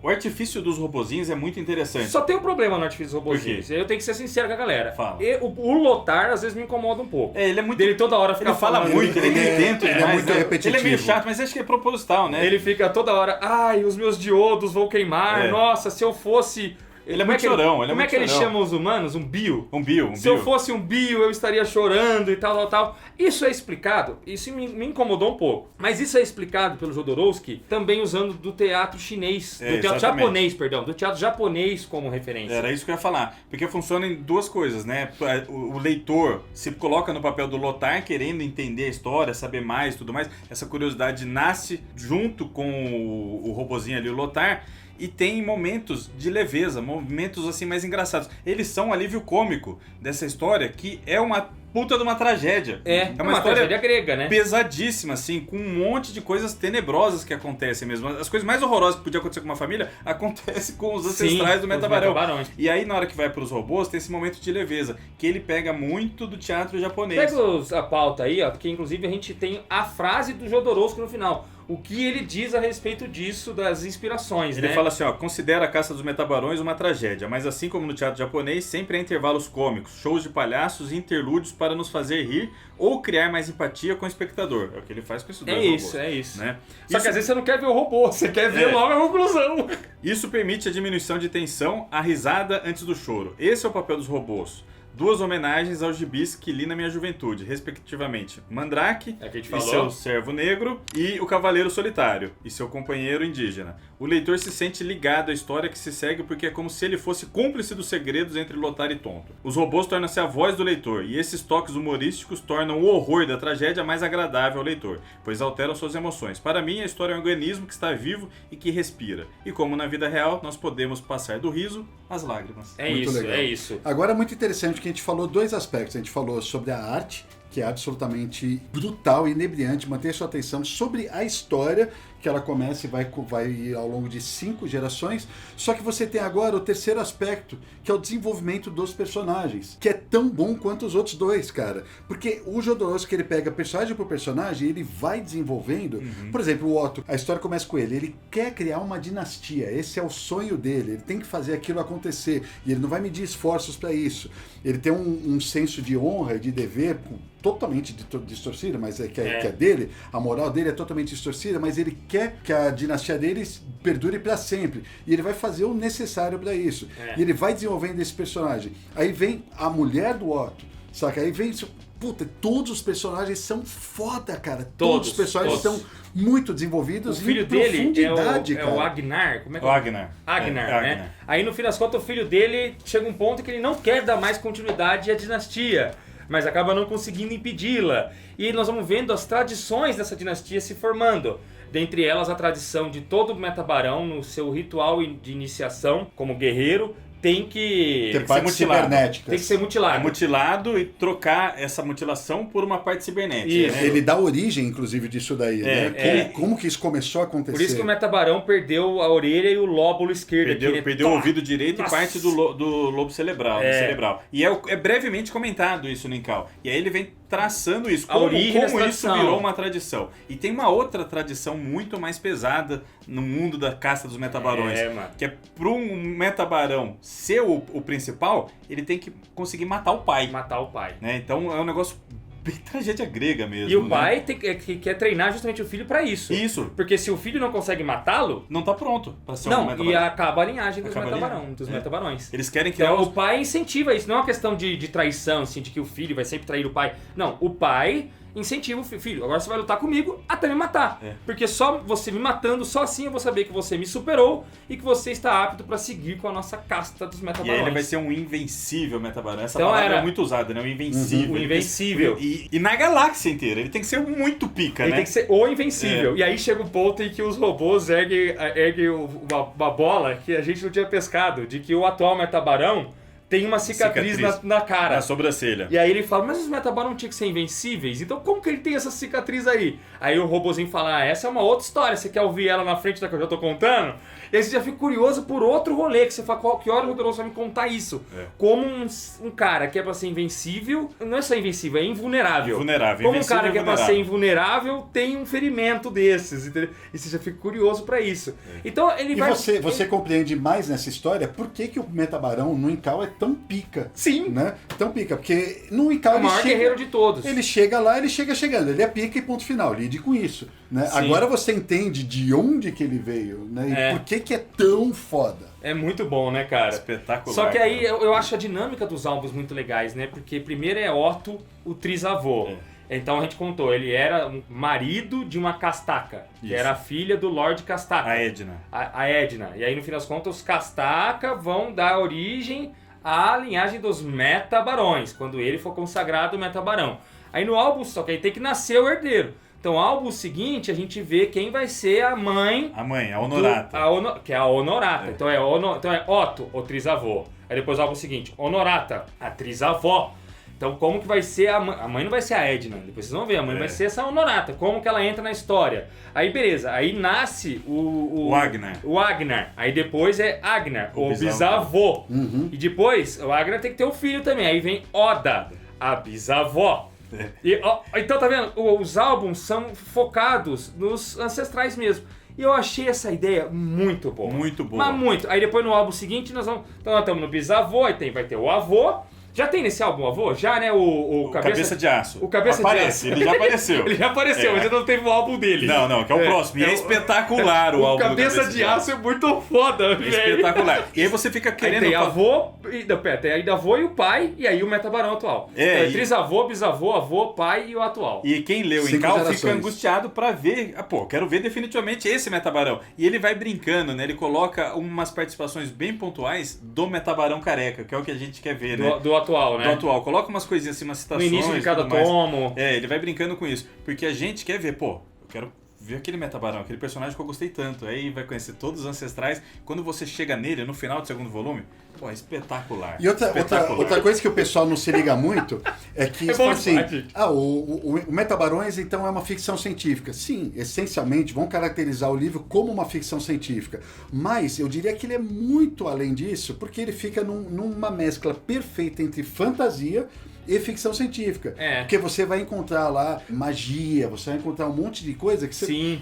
o artifício dos robozinhos é muito interessante. Só tem um problema no artifício dos robozinhos. Eu tenho que ser sincero com a galera. Fala. O Lothar às vezes me incomoda um pouco. Ele é muito... Ele toda hora fica fala muito, ele é intento ele é muito repetitivo. Ele é meio chato, mas acho que é proposital, né? Ele fica toda hora, ai, os meus diodos vão queimar, nossa, se eu fosse Ele é muito chorão. Como é que ele chama os humanos? Um bio? Um bio. Se eu fosse um bio, eu estaria chorando e tal. Isso é explicado, isso me incomodou um pouco. Mas isso é explicado pelo Jodorowsky também usando do teatro chinês, do teatro japonês, do teatro japonês como referência. Era isso que eu ia falar. Porque funciona em duas coisas, né? O leitor se coloca no papel do Lothar, querendo entender a história, saber mais e tudo mais. Essa curiosidade nasce junto com o robozinho ali, o Lothar. E tem momentos de leveza, momentos assim mais engraçados. Eles são um alívio cômico dessa história, que é uma puta de uma tragédia. É uma história tragédia grega, né? Pesadíssima, assim, com um monte de coisas tenebrosas que acontecem mesmo. As coisas mais horrorosas que podia acontecer com uma família, acontece com os ancestrais do Metabarão. E aí, na hora que vai pros robôs, tem esse momento de leveza, que ele pega muito do teatro japonês. Pega a pauta aí, ó, porque inclusive a gente tem a frase do Jodorowsky no final. O que ele diz a respeito disso, das inspirações, Ele fala assim, ó, considera a Caça dos Metabarões uma tragédia, mas assim como no teatro japonês, sempre há intervalos cômicos, shows de palhaços e interlúdios para nos fazer rir ou criar mais empatia com o espectador. É o que ele faz com esses dois robôs. É isso. Né? Só que às vezes você não quer ver o robô, você quer ver logo a conclusão. Isso permite a diminuição de tensão, a risada antes do choro. Esse é o papel dos robôs. Duas homenagens aos gibis que li na minha juventude, respectivamente Mandrake e seu servo negro, e o Cavaleiro Solitário e seu companheiro indígena. O leitor se sente ligado à história que se segue porque é como se ele fosse cúmplice dos segredos entre Lothar e Tonto. Os robôs tornam-se a voz do leitor, e esses toques humorísticos tornam o horror da tragédia mais agradável ao leitor, pois alteram suas emoções. Para mim, a história é um organismo que está vivo e que respira. E como na vida real, nós podemos passar do riso às lágrimas. É isso. Agora é muito interessante que a gente falou dois aspectos. A gente falou sobre a arte, que é absolutamente brutal e inebriante, manter sua atenção, sobre a história, que ela começa e vai ao longo de 5 gerações. Só que você tem agora o terceiro aspecto, que é o desenvolvimento dos personagens, que é tão bom quanto os outros dois, cara. Porque o Jodorowsky, ele pega personagem por personagem e ele vai desenvolvendo. Por exemplo, o Otto, a história começa com ele quer criar uma dinastia, esse é o sonho dele, ele tem que fazer aquilo acontecer, e ele não vai medir esforços para isso. Ele tem um senso de honra e de dever totalmente distorcida, mas que é dele, a moral dele é totalmente distorcida, mas ele quer que a dinastia dele perdure para sempre, e ele vai fazer o necessário para isso, e ele vai desenvolvendo esse personagem. Aí vem a mulher do Otto, saca? Aí vem, puta, todos os personagens são foda, cara, todos os personagens estão muito desenvolvidos. O filho dele é o Agnar, como é que é? Agnar, né? Aí no fim das contas o filho dele chega um ponto que ele não quer dar mais continuidade à dinastia, mas acaba não conseguindo impedi-la. E nós vamos vendo as tradições dessa dinastia se formando. Dentre elas, a tradição de todo Metabarão, no seu ritual de iniciação como guerreiro, tem que ser mutilado. Tem que ser mutilado. É mutilado e trocar essa mutilação por uma parte cibernética. Né? Ele dá origem, inclusive, disso daí. Né? Como que isso começou a acontecer? Por isso que o Metabarão perdeu a orelha e o lóbulo esquerdo. Perdeu o ouvido direito e parte do lobo cerebral. E é brevemente comentado isso no Incal. E aí ele vem traçando isso, como isso virou uma tradição. E tem uma outra tradição muito mais pesada no mundo da caça dos metabarões, que é para um metabarão ser o principal, ele tem que conseguir matar o pai. Né? Então é um negócio bem tragédia grega mesmo. E o pai quer treinar justamente o filho para isso. Isso. Porque se o filho não consegue matá-lo, não tá pronto para ser um metabarão. E acaba a linhagem dos metabarões. Eles querem que o pai incentiva isso. Não é uma questão de traição, assim, de que o filho vai sempre trair o pai. Não, o pai incentiva o filho. Agora você vai lutar comigo até me matar. Porque só você me matando, só assim eu vou saber que você me superou e que você está apto para seguir com a nossa casta dos metabarões. E aí ele vai ser um invencível metabarão. Essa palavra é muito usada, né? O invencível. O invencível. E na galáxia inteira. Ele tem que ser muito pica, né? Ele tem que ser o invencível. E aí chega um ponto em que os robôs erguem uma bola que a gente não tinha pescado, de que o atual metabarão tem uma cicatriz na cara. Na sobrancelha. E aí ele fala, mas os metabarão tinham que ser invencíveis? Então como que ele tem essa cicatriz aí? Aí o robozinho fala, essa é uma outra história, você quer ouvir ela na frente da que eu já tô contando? E aí você já fica curioso por outro rolê, que você fala, que hora o Jodorowsky vai me contar isso? Como um cara que é pra ser invencível, não é só invencível, é invulnerável. Como um cara que é pra ser invulnerável tem um ferimento desses, entendeu? E você já fica curioso pra isso. Então ele vai... Você compreende mais nessa história por que o metabarão no Incal é tão pica. Sim. Né? Tão pica, porque no Incal É o maior guerreiro de todos. ele chega lá, ele chega chegando, ele é pica e ponto final, lide com isso. Né? Agora você entende de onde que ele veio, né? E por que é tão foda. É muito bom, né, cara? Espetacular. Só que aí eu acho a dinâmica dos álbuns muito legais, né? Porque primeiro é Otto, o trisavô. Então a gente contou, ele era um marido de uma Castaca, que era a filha do Lord Castaca. A Edna. A Edna. E aí no fim das contas os Castaca vão dar origem à linhagem dos Metabarões, quando ele for consagrado Metabarão. Aí no álbum, só que aí tem que nascer o herdeiro. Então, no álbum seguinte, a gente vê quem vai ser a mãe... A mãe, a Honorata. Que é a Honorata. Então, é Otto, o trisavô. Aí depois o álbum seguinte, Honorata, a trisavó. Então, como que vai ser a mãe? A mãe não vai ser a Edna, depois vocês vão ver. A mãe vai ser essa Honorata. Como que ela entra na história? Aí, beleza. Aí nasce o Agnar. O Agnar. Aí depois é Agnar, o bisavô. bisavô. E depois, o Agnar tem que ter um filho também. Aí vem Oda, a bisavó. E, então tá vendo? Os álbuns são focados nos ancestrais mesmo. E eu achei essa ideia muito boa. Muito boa. Mas muito. Aí depois no álbum seguinte nós vamos... Então nós estamos no bisavô, aí vai ter o avô. Já tem nesse álbum o avô? Já, né? O Cabeça de Aço. O Cabeça Aparece, de Aço. ele já apareceu. Ele já apareceu, mas ainda não teve o álbum dele. Não, que é o próximo. E é espetacular o álbum do Cabeça de Aço é muito foda, velho. Espetacular. E aí você fica querendo... Aí tem avô, tem ainda avô e o pai, e aí o Metabarão atual. Então, trisavô, bisavô, avô, pai e o atual. E quem leu o Incal fica angustiado pra ver. Quero ver definitivamente esse Metabarão. E ele vai brincando, né? Ele coloca umas participações bem pontuais do Metabarão careca, que é o que a gente quer ver, né? Do atual, né? Do atual. Coloca umas coisinhas assim, umas citações. No início de cada tomo. Ele vai brincando com isso. Porque a gente quer ver, eu quero ver aquele Metabarão, aquele personagem que eu gostei tanto. Aí vai conhecer todos os ancestrais. Quando você chega nele, no final do segundo volume, é espetacular. E outra coisa que o pessoal não se liga muito é que o Metabarões então é uma ficção científica. Sim, essencialmente vão caracterizar o livro como uma ficção científica. Mas eu diria que ele é muito além disso, porque ele fica numa mescla perfeita entre fantasia e ficção científica. Porque você vai encontrar lá magia, você vai encontrar um monte de coisa que Sim.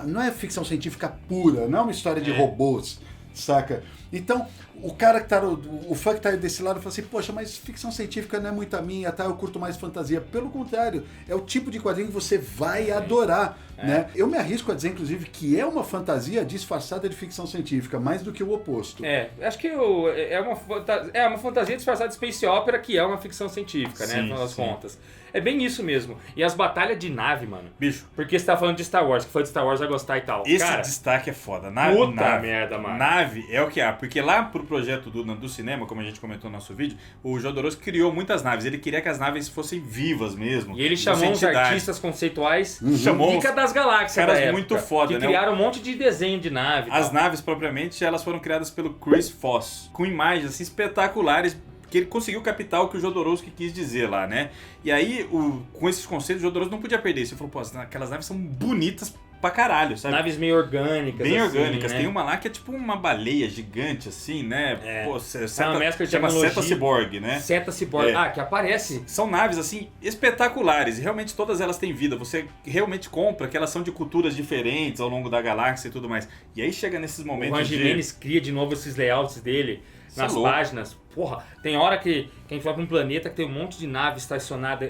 Não é ficção científica pura, não é uma história de robôs, saca? Então, o cara que tá, o fã que tá desse lado fala assim, poxa, mas ficção científica não é muito a minha, tá? Eu curto mais fantasia. Pelo contrário, é o tipo de quadrinho que você vai adorar, né? Eu me arrisco a dizer, inclusive, que é uma fantasia disfarçada de ficção científica, mais do que o oposto. Acho que é uma fantasia disfarçada de space opera, que é uma ficção científica, né? No final das contas. É bem isso mesmo. E as batalhas de nave, mano. Bicho. Porque você tá falando de Star Wars, que foi de Star Wars vai gostar e tal. Esse destaque é foda. Puta merda, mano. Nave é o que há. Porque lá pro projeto do cinema, como a gente comentou no nosso vídeo, o Jodorowsky criou muitas naves. Ele queria que as naves fossem vivas mesmo. E ele chamou uns artistas conceituais chamou Pica das Galáxias caras da época, muito foda, que né? criaram um monte de desenho de nave. As naves, propriamente, elas foram criadas pelo Chris Foss, com imagens assim, espetaculares, que ele conseguiu captar o que o Jodorowsky quis dizer lá, né? E aí, com esses conceitos, o Jodorowsky não podia perder isso. Ele falou, aquelas naves são bonitas pra caralho, sabe? Naves meio orgânicas. Bem assim, orgânicas. né? Tem uma lá que é tipo uma baleia gigante, assim, né? Uma mescla de chama tecnologia. Seta Cyborg, né? Seta Cyborg. Que aparece. São naves, assim, espetaculares. E realmente todas elas têm vida. Você realmente compra que elas são de culturas diferentes ao longo da galáxia e tudo mais. E aí chega nesses momentos O Juan Jimenez cria de novo esses layouts dele nas páginas. Porra, tem hora que a gente vai pra um planeta que tem um monte de nave estacionada,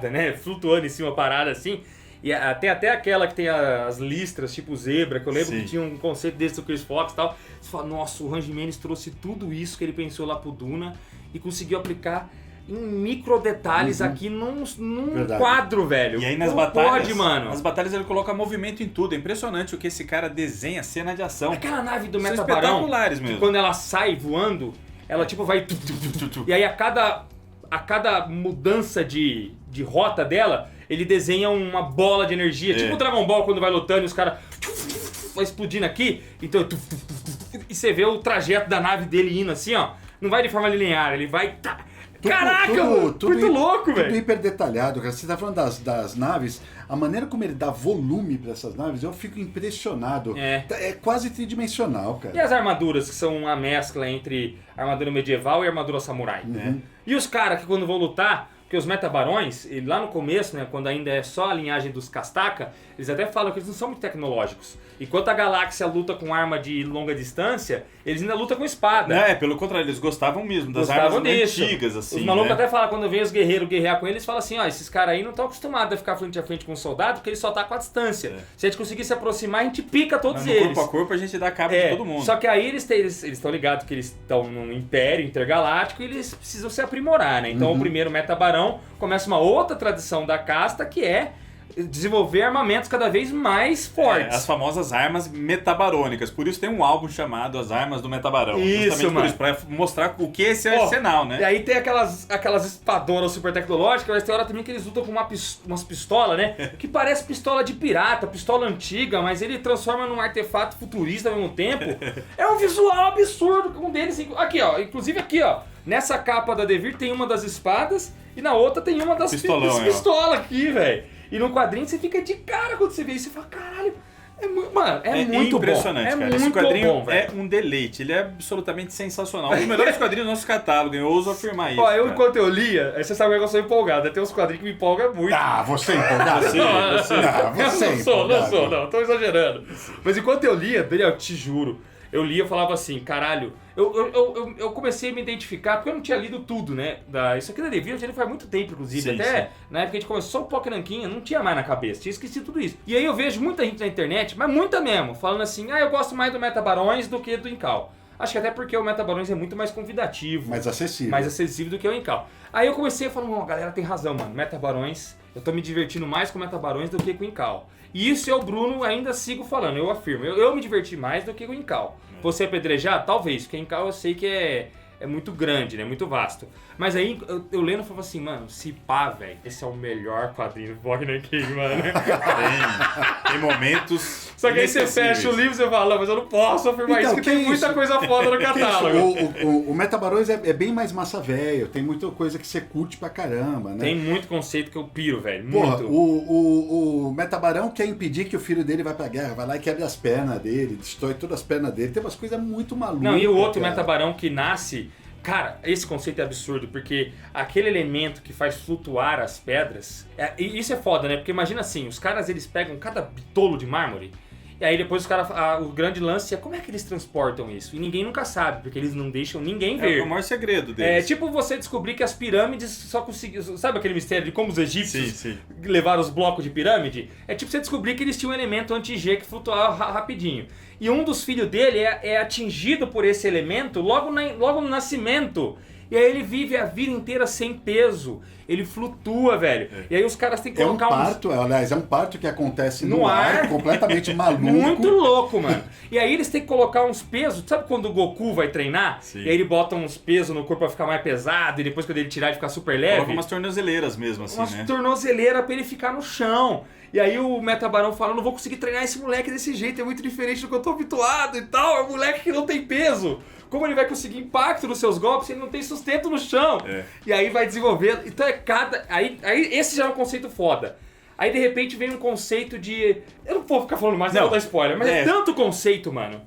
né? Flutuando em cima, parada assim. E tem até aquela que tem as listras, tipo zebra, que eu lembro que tinha um conceito desse do Chris Fox e tal. Você fala, nossa, o Juan Jimenez trouxe tudo isso que ele pensou lá pro Duna e conseguiu aplicar em micro detalhes aqui num quadro, velho. E aí nas batalhas, pode, mano. Nas batalhas ele coloca movimento em tudo. É impressionante o que esse cara desenha, cena de ação. Aquela nave do São Metabarão, espetaculares mesmo. que quando ela sai voando, ela tipo vai... E aí a cada mudança de rota dela, ele desenha uma bola de energia. Tipo o Dragon Ball quando vai lutando e os caras... Vai explodindo aqui. Então... E você vê o trajeto da nave dele indo assim, ó. Não vai de forma linear, ele vai... Caraca, tudo muito louco, velho. Tudo hiper detalhado, cara. Você tá falando das naves, a maneira como ele dá volume para essas naves, eu fico impressionado. É quase tridimensional, cara. E as armaduras, que são uma mescla entre armadura medieval e armadura samurai. E os caras que quando vão lutar, Porque os metabarões, lá no começo, né, quando ainda é só a linhagem dos Castaca, eles até falam que eles não são muito tecnológicos. Enquanto a galáxia luta com arma de longa distância, eles ainda lutam com espada. Pelo contrário, eles gostavam mesmo das armas antigas, assim. Os malucos até falam, quando vem os guerreiros guerrear com eles, falam assim, ó, esses caras aí não estão acostumados a ficar frente a frente com um soldado, porque ele só tá com a distância. Se a gente conseguir se aproximar, a gente pica todos eles. Corpo a corpo a gente dá cabo de todo mundo. Só que aí eles estão ligados que eles estão num império intergaláctico e eles precisam se aprimorar, né? Então o primeiro metabarão começa uma outra tradição da casta, que é desenvolver armamentos cada vez mais fortes. As famosas armas metabarônicas. Por isso tem um álbum chamado As Armas do Metabarão. Isso, justamente mano. por isso, pra mostrar o que é esse arsenal, né? E aí tem aquelas espadonas super tecnológicas, mas tem hora também que eles lutam com umas pistolas, né? Que parece pistola de pirata, pistola antiga, mas ele transforma num artefato futurista ao mesmo tempo. É um visual absurdo com um deles. Aqui, ó. Inclusive aqui, ó. Nessa capa da Devir tem uma das espadas e na outra tem uma das pistolas aqui, velho. E no quadrinho você fica de cara quando você vê isso. Você fala, caralho, é muito impressionante, bom. cara. Esse quadrinho é um deleite. Ele é absolutamente sensacional. Um dos melhores quadrinhos do nosso catálogo. Eu ouso afirmar isso. Ó, enquanto eu lia, você sabe que eu sou empolgado. Tem uns quadrinhos que me empolgam muito. Você é empolgado? Não, tô exagerando. Mas enquanto eu lia, Daniel, eu te juro, eu lia e falava assim, caralho, eu comecei a me identificar, porque eu não tinha lido tudo, né? Isso aqui da Devir, eu já li faz muito tempo, inclusive. Até na época que a gente começou o Poké Nankin, eu não tinha mais na cabeça, tinha esquecido tudo isso. E aí eu vejo muita gente na internet, mas muita mesmo, falando assim, eu gosto mais do Metabarões do que do Incal. Acho que até porque o Metabarões é muito mais convidativo. Mais acessível. Mais acessível do que o Incal. Aí eu comecei a falar, a galera tem razão, mano. Metabarões, eu tô me divertindo mais com Metabarões do que com o Incal. E isso eu, Bruno, ainda sigo falando, eu afirmo. Eu me diverti mais do que com o Incal. Você apedrejar? Talvez, porque Incal eu sei que é muito grande, né? Muito vasto. Mas aí eu lendo e falava assim, mano, se pá, velho, esse é o melhor quadrinho do Poké Nankin, mano. Tem momentos. Só que aí você fecha o livro e você fala, mas eu não posso afirmar isso, porque tem muita coisa foda no catálogo. O Metabarões é bem mais massa velho, tem muita coisa que você curte pra caramba, né? Tem muito conceito que eu piro, velho. Porra, muito. O Metabarão quer impedir que o filho dele vá pra guerra, vai lá e quebra as pernas dele, destrói todas as pernas dele, tem umas coisas muito malucas. Não, e o outro Metabarão que nasce... Cara, esse conceito é absurdo, porque aquele elemento que faz flutuar as pedras... E isso é foda, né? Porque imagina assim, os caras eles pegam cada bitolo de mármore, e aí depois os caras... O grande lance é como é que eles transportam isso? E ninguém nunca sabe, porque eles não deixam ninguém ver. É o maior segredo deles. É tipo você descobrir que as pirâmides só conseguiam... Sabe aquele mistério de como os egípcios levaram os blocos de pirâmide? É tipo você descobrir que eles tinham um elemento anti-G que flutuava rapidinho. E um dos filhos dele é atingido por esse elemento logo no nascimento. E aí ele vive a vida inteira sem peso. Ele flutua, velho. E aí os caras têm que colocar aliás, é um parto que acontece no ar completamente maluco. Muito louco, mano. E aí eles têm que colocar uns pesos. Sabe quando o Goku vai treinar? Sim. E aí ele bota uns pesos no corpo pra ficar mais pesado. E depois quando ele tirar ele ficar super leve. Coloca umas tornozeleiras mesmo, assim, umas tornozeleiras pra ele ficar no chão. E aí o Metabarão fala, não vou conseguir treinar esse moleque desse jeito, é muito diferente do que eu tô habituado e tal. É um moleque que não tem peso. Como ele vai conseguir impacto nos seus golpes se ele não tem sustento no chão? E aí vai desenvolvendo. Então Aí esse já é um conceito foda. Aí de repente vem um conceito de... Eu não vou ficar falando mais, não vou dar spoiler, mas é tanto conceito, mano,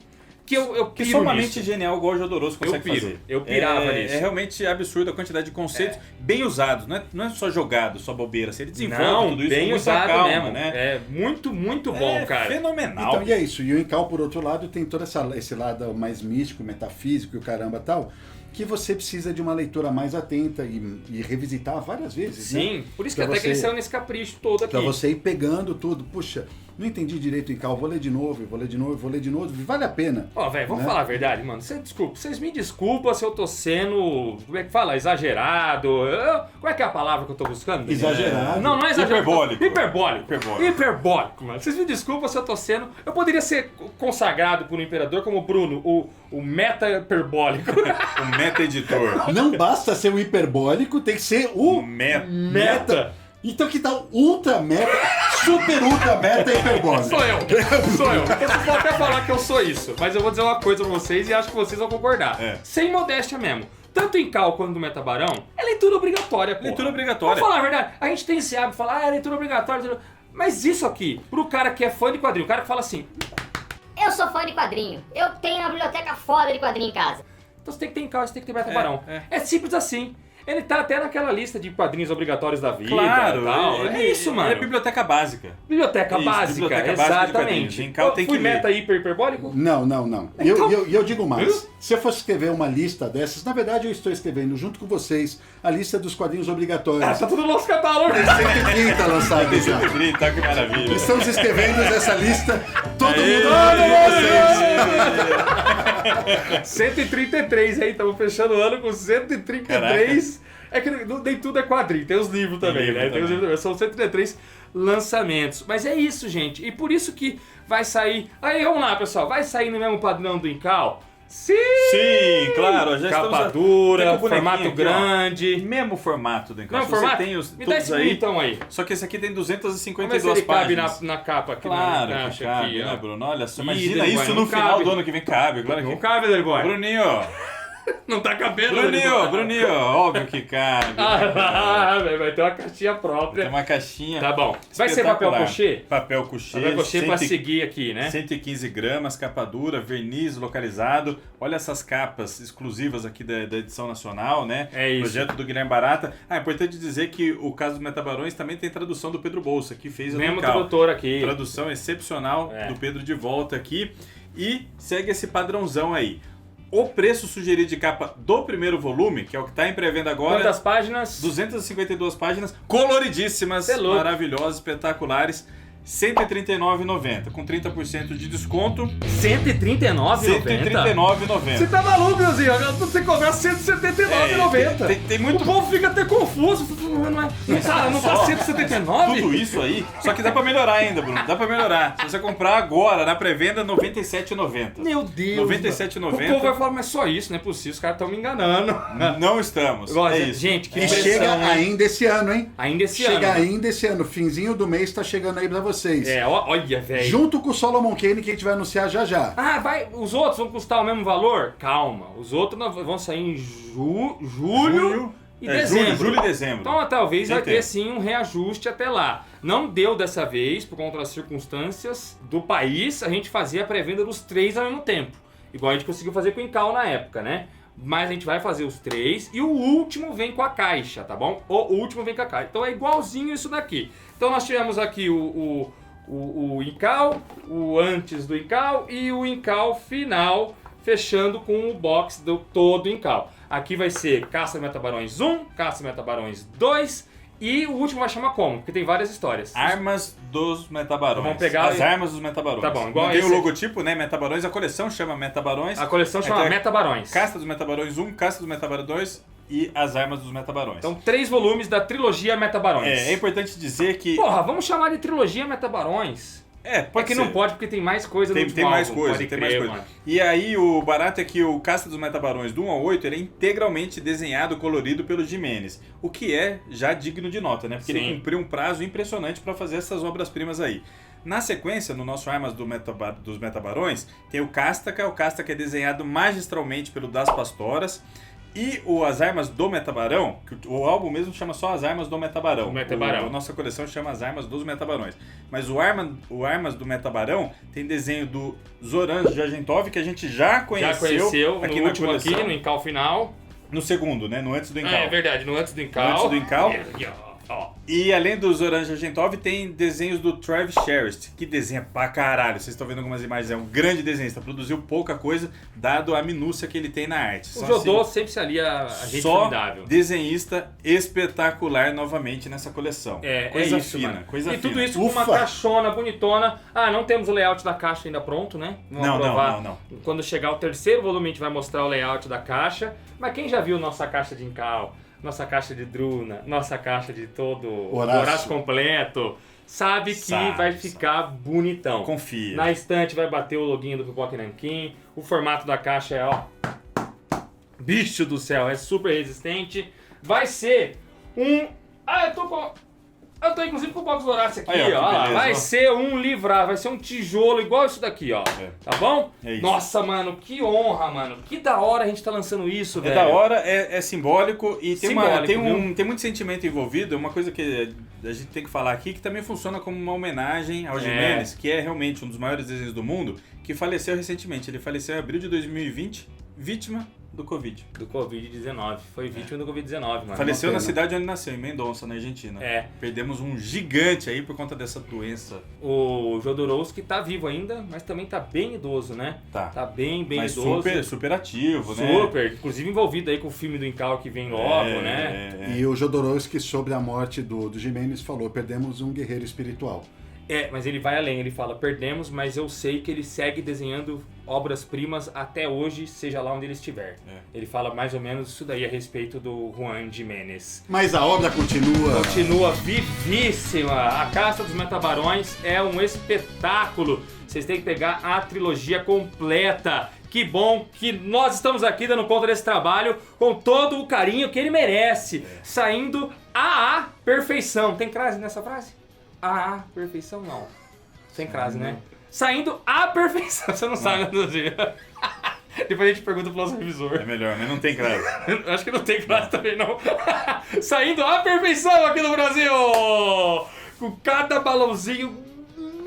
que eu que só uma mente genial igual o Jodorowsky consegue fazer. Eu pirava nisso. É realmente absurdo a quantidade de conceitos bem usados. Não é só jogado, só bobeira. Ele desenvolve tudo isso bem com usado calma, mesmo. Né? É muito, muito bom, cara. Fenomenal. Então, e é isso. E o Incal, por outro lado, tem todo esse lado mais místico, metafísico e o caramba tal, que você precisa de uma leitura mais atenta e revisitar várias vezes. Sim, né? Por isso que até que eles saiu nesse capricho todo aqui. Pra você ir pegando tudo. Puxa, não entendi direito o Incal, vou ler de novo, vale a pena. Ó, velho, vamos falar a verdade, mano. Vocês me desculpam se eu tô sendo, como é que fala? Exagerado. Qual é que é a palavra que eu tô buscando? Exagerado. Não é exagerado. Hiperbólico. Hiperbólico, mano. Vocês me desculpam se eu tô sendo... Eu poderia ser consagrado por um imperador como o Bruno, o meta-hiperbólico. O meta-editor. Não basta ser o hiperbólico, tem que ser o meta. Então que tal ultra meta, super ultra meta hiperbólico? Sou eu. Vocês podem até falar que eu sou isso, mas eu vou dizer uma coisa pra vocês e acho que vocês vão concordar. Sem modéstia mesmo. Tanto em Cal quanto no Metabarão, é leitura obrigatória, pô. Leitura obrigatória. Vamos falar a verdade, a gente tem esse hábito de falar, é leitura obrigatória, mas isso aqui, pro cara que é fã de quadrinho, o cara que fala assim... Eu sou fã de quadrinho, eu tenho uma biblioteca foda de quadrinho em casa. Então você tem que ter em Cal, você tem que ter Metabarão. É simples assim. Ele tá até naquela lista de quadrinhos obrigatórios da vida. Claro, tal. É isso, mano. É biblioteca básica. Biblioteca Isso, básica, biblioteca básica de exatamente. quadrinhos. Em Cal tem Fui que ler. meta hiperbólico? Não. Então- E eu digo mais. Se eu fosse escrever uma lista dessas, na verdade eu estou escrevendo junto com vocês a lista dos quadrinhos obrigatórios. Tá tudo no nosso catálogo. Tem 130 lançados já. Tá que maravilha. Estamos escrevendo essa lista, todo Aê, mundo aê, 133 aí, estamos fechando o ano com 133. É que nem tudo é quadrinho, tem os livros também, livro né? Tem os também. livros, são 133 lançamentos. Mas é isso, gente. E por isso que vai sair. Aí vamos lá, pessoal. Vai sair no mesmo padrão do Incal? Sim! Sim, claro. Já Capa estamos dura, Tem com o bonequinho formato aqui, ó. grande. Mesmo formato do Encal. Mesmo Você formato? tem os Me dá todos esse aí. bonitão aí. Só que esse aqui tem Vamos ver se 252 ele cabe páginas. na capa aqui. Claro na que caixa cabe, aqui, ó. né, Bruno? Olha só, Ih, imagina Dani Boy, isso não no final cabe. do ano que vem. Cabe, claro Não que cabe, Dani Boy. Bruninho, Não tá cabendo, Dani Boy. Bruninho, óbvio que cabe. Ah, vai ter uma caixinha própria. Tem uma caixinha. Tá bom. Vai ser papel espetacular. cochê? Papel cochê. Papel cochê pra 100 seguir aqui, né? 115 gramas, capa dura, verniz localizado. Olha essas capas exclusivas aqui da edição nacional, né? É isso. Projeto do Guilherme Barata. É importante dizer que o caso dos Metabarões também tem tradução do Pedro Bolsa, que fez a Mesmo Ducal. tradutor aqui. Tradução excepcional É. do Pedro de volta aqui. E segue esse padrãozão aí. O preço sugerido de capa do primeiro volume, que é o que está em pré-venda agora, Quantas páginas? 252 páginas, coloridíssimas, Cê é louco. maravilhosas, espetaculares, R$ 139,90, com 30% de desconto, R$ 139,90? 139,90. Você tá maluco, Euzinho? Você cobrar 179,90. Tem muito... O povo fica até confuso. Não é? Cara, não tá Só 179? Tudo isso aí, só que dá pra melhorar ainda, Bruno, dá pra melhorar. Se você comprar agora, na pré-venda, R$ 97,90. Meu Deus. 97,90. O povo vai falar, mas só isso, não é possível, os caras estão me enganando. Não estamos, Igual, é isso. Gente, que E pressão, chega hein? ainda esse ano, hein? Ainda esse Chega ano. ainda esse ano. Finzinho do mês tá chegando aí pra vocês. É, olha, velho. Junto com o Solomon Kane, que a gente vai anunciar já já. Ah, os outros vão custar o mesmo valor? Calma, os outros vão sair em julho e dezembro. Julho e dezembro. Então talvez Tem vai ter tempo. sim um reajuste até lá. Não deu dessa vez, por conta das circunstâncias do país, a gente fazia a pré-venda dos 3 ao mesmo tempo. Igual a gente conseguiu fazer com o Incal na época, né? Mas a gente vai fazer os 3 e o último vem com a caixa, tá bom? O último vem com a caixa. Então é igualzinho isso daqui. Então nós tivemos aqui o Incal, o antes do Incal e o Incal final, fechando com o box do todo Incal. Aqui vai ser Caça Metabarões 1, Caça Metabarões 2 e o último vai chamar como? Porque tem várias histórias. Armas dos Metabarões. Vamos pegar as armas dos Metabarões. Tá bom, igual Não tem o esse logotipo, né? Metabarões, a coleção chama Metabarões. A coleção chama Então, Metabarões. Caça dos Metabarões 1, Caça dos Metabarões 2 e as armas dos Metabarões. Então 3 volumes da trilogia Metabarões. É importante dizer que... Porra, vamos chamar de trilogia Metabarões. Pode que ser. não pode porque tem mais coisa no último Tem mais álbum, coisa, pode tem crer, mais coisa. mano. E aí o barato é que o Caça dos Metabarões do 1 ao 8 ele é integralmente desenhado, colorido pelo Jimenez. O que é já digno de nota, né? Porque Sim. ele cumpriu um prazo impressionante para fazer essas obras-primas aí. Na sequência, no nosso Armas dos Metabarões, tem o Castaca é desenhado magistralmente pelo Das Pastoras. E as Armas do Metabarão, que o álbum mesmo chama só As Armas do Metabarão. O Metabarão. A nossa coleção chama As Armas dos Metabarões. Mas o Armas do Metabarão tem desenho do Zoran Jargentov, que a gente já conheceu aqui aqui no na último coleção. aqui, no Incal final. No segundo, né? No antes do Incal. É verdade, no antes do Incal. No antes do Incal. Ó. E além do Zoran Jargentov, tem desenhos do Travis Sherrist, que desenha pra caralho. Vocês estão vendo algumas imagens, é um grande desenhista. Produziu pouca coisa, dado a minúcia que ele tem na arte. O São, Jodô assim, sempre se alia a gente só formidável. desenhista espetacular novamente nessa coleção. Coisa isso, fina, mano. coisa e tudo fina. isso com uma Ufa. caixona bonitona. Ah, não temos o layout da caixa ainda pronto, né? Vamos Não, aprovar. não. Quando chegar o terceiro volume, a gente vai mostrar o layout da caixa. Mas quem já viu nossa caixa de Incal, nossa caixa de Druna, nossa caixa de todo Horácio completo, sabe que vai ficar bonitão. Confia. Na estante vai bater o login do Pipoca Nanquim. O formato da caixa é, ó... Bicho do céu, é super resistente. Vai ser um... Ah, eu tô inclusive com o box do Horácio aqui, Aí, ó, ó. que beleza, Vai ó. ser um livrar, vai ser um tijolo igual isso daqui, ó. Tá bom? É isso. Nossa, mano, que honra, mano. Que da hora a gente tá lançando isso, É velho. da hora, é simbólico e Simbólico, tem muito sentimento envolvido. Uma coisa que a gente tem que falar aqui, que também funciona como uma homenagem ao Jimenez, que é realmente um dos maiores desenhos do mundo, que faleceu recentemente. Ele faleceu em abril de 2020 vítima do Covid. Do Covid-19. Foi vítima do Covid-19, mano. Faleceu uma na pena. cidade onde nasceu, em Mendonça, na Argentina. É. Perdemos um gigante aí por conta dessa doença. O Jodorowsky tá vivo ainda, mas também tá bem idoso, né? Tá. bem Mas idoso. super ativo, né? Super, inclusive envolvido aí com o filme do Incal que vem logo, né? E o Jodorowsky, sobre a morte do Jimenez, falou: perdemos um guerreiro espiritual. Mas ele vai além, ele fala, perdemos, mas eu sei que ele segue desenhando obras-primas até hoje, seja lá onde ele estiver. Ele fala mais ou menos isso daí a respeito do Juan Jimenez. Mas a obra continua. Continua vivíssima. A Caça dos Metabarões é um espetáculo. Vocês têm que pegar a trilogia completa. Que bom que nós estamos aqui dando conta desse trabalho com todo o carinho que ele merece. Saindo à perfeição. Tem crase nessa frase? A perfeição não. Sem crase, né? Saindo à perfeição. Você não sabe nada disso. Depois a gente pergunta pro nosso revisor. É melhor, né? Não tem crase. Acho que não tem crase também, não. Saindo à perfeição aqui no Brasil! Com cada balãozinho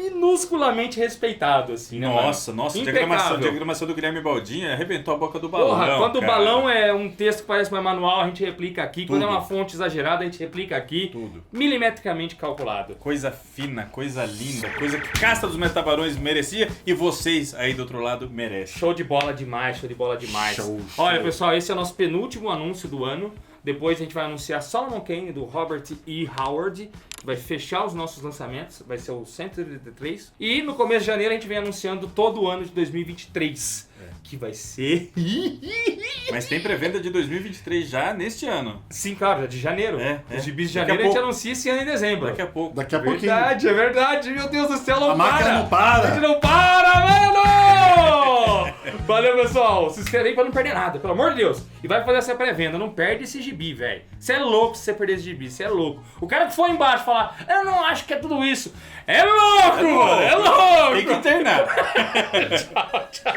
minusculamente respeitado, assim, né? Nossa, Impecável. diagramação do Guilherme Baldini arrebentou a boca do balão. Porra, quando cara. o balão é um texto que parece mais manual, a gente replica aqui. Quando é Tudo. uma fonte exagerada, a gente replica aqui. Tudo. Milimetricamente calculado. Coisa fina, coisa linda, coisa que Caça dos Metabarões merecia e vocês aí do outro lado merecem. Show de bola demais, show de bola demais. Show. Olha, pessoal, esse é o nosso penúltimo anúncio do ano. Depois a gente vai anunciar Solomon Kane, do Robert E. Howard, que vai fechar os nossos lançamentos, vai ser o 133. E no começo de janeiro a gente vem anunciando todo o ano de 2023, que vai ser... Mas tem pré-venda de 2023 já neste ano. Sim, claro, de janeiro. Os gibis de Daqui janeiro a a gente pouco. anuncia esse ano em dezembro. Daqui a pouco. Daqui a pouquinho. É verdade, meu Deus do céu, não A máquina não para. A gente não para, mano! Valeu, pessoal. Se inscreve aí pra não perder nada, pelo amor de Deus. E vai fazer essa pré-venda, não perde esse gibi, velho. Você é louco se você perder esse gibi, você é louco. O cara que foi embaixo falar, eu não acho que é tudo isso. É louco, mano, é louco! Tem que internar. Tchau, tchau.